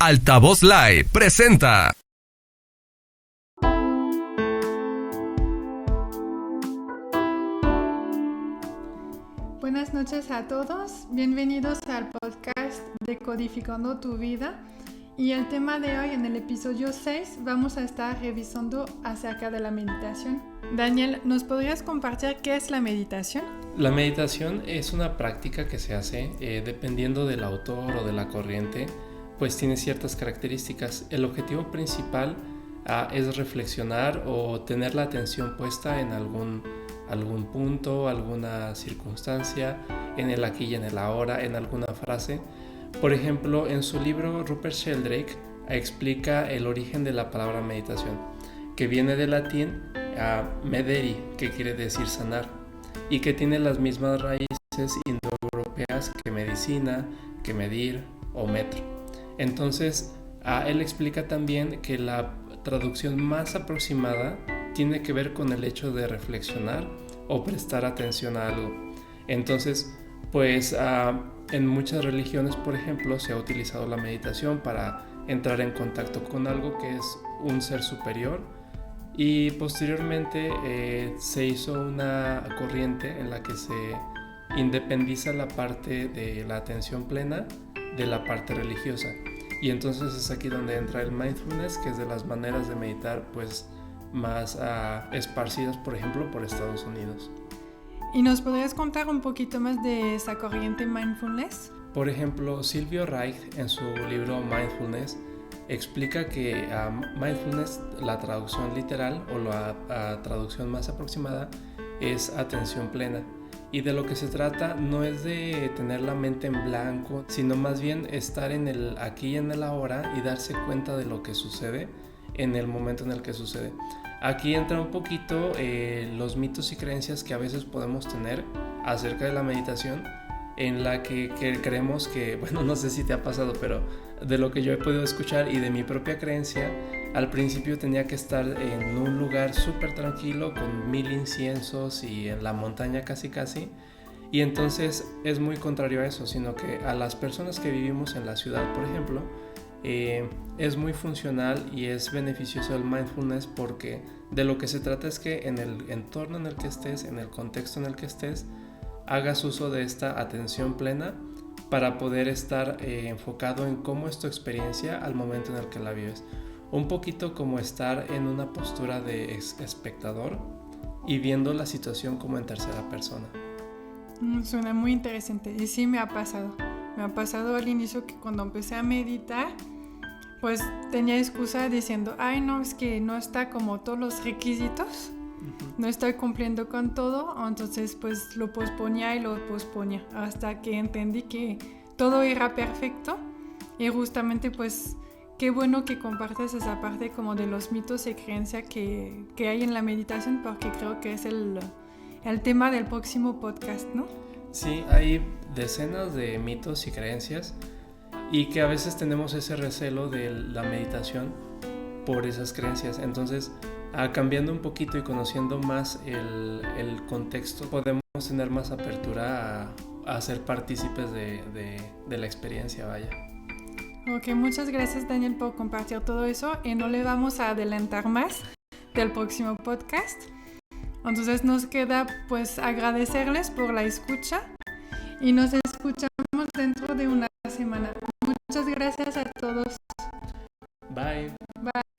Altavoz Live presenta. Buenas noches a todos, bienvenidos al podcast Decodificando tu vida. Y el tema de hoy, en el episodio 6, vamos a estar revisando acerca de la meditación. Daniel, ¿nos podrías compartir qué es la meditación? La meditación es una práctica que se hace dependiendo del autor o de la corriente, pues tiene ciertas características. El objetivo principal es reflexionar o tener la atención puesta en algún punto, alguna circunstancia, en el aquí y en el ahora, en alguna frase. Por ejemplo, en su libro Rupert Sheldrake explica el origen de la palabra meditación, que viene del latín mederi, que quiere decir sanar, y que tiene las mismas raíces indoeuropeas que medicina, que medir o metro. Entonces, él explica también que la traducción más aproximada tiene que ver con el hecho de reflexionar o prestar atención a algo. Entonces, pues en muchas religiones, por ejemplo, se ha utilizado la meditación para entrar en contacto con algo que es un ser superior, y posteriormente se hizo una corriente en la que se independiza la parte de la atención plena de la parte religiosa, y entonces es aquí donde entra el mindfulness, que es de las maneras de meditar pues más esparcidas, por ejemplo, por Estados Unidos. ¿Y nos podrías contar un poquito más de esa corriente mindfulness? Por ejemplo, Silvio Reich, en su libro Mindfulness, explica que mindfulness, la traducción literal o la traducción más aproximada, es atención plena. Y de lo que se trata no es de tener la mente en blanco, sino más bien estar en el aquí y en el ahora y darse cuenta de lo que sucede en el momento en el que sucede. Aquí entra un poquito los mitos y creencias que a veces podemos tener acerca de la meditación, en la que creemos que, bueno, no sé si te ha pasado, pero de lo que yo he podido escuchar y de mi propia creencia, al principio tenía que estar en un lugar súper tranquilo con 1000 inciensos y en la montaña casi, y entonces es muy contrario a eso, sino que a las personas que vivimos en la ciudad, por ejemplo, es muy funcional y es beneficioso el mindfulness, porque de lo que se trata es que en el entorno en el que estés, en el contexto en el que estés, hagas uso de esta atención plena para poder estar enfocado en cómo es tu experiencia al momento en el que la vives. Un poquito como estar en una postura de espectador y viendo la situación como en tercera persona. Suena muy interesante y sí me ha pasado. Me ha pasado al inicio que cuando empecé a meditar, pues tenía excusa diciendo, ay no, es que no está como todos los requisitos, no estoy cumpliendo con todo, entonces pues lo posponía hasta que entendí que todo era perfecto. Y justamente pues qué bueno que compartas esa parte como de los mitos y creencias que hay en la meditación, porque creo que es el tema del próximo podcast, ¿no? Sí, hay decenas de mitos y creencias, y que a veces tenemos ese recelo de la meditación por esas creencias. Entonces, cambiando un poquito y conociendo más el contexto, podemos tener más apertura a ser partícipes de la experiencia, vaya. Ok, muchas gracias Daniel por compartir todo eso, y no le vamos a adelantar más del próximo podcast. Entonces nos queda pues agradecerles por la escucha y nos escuchamos dentro de una semana. Muchas gracias a todos. Bye. Bye.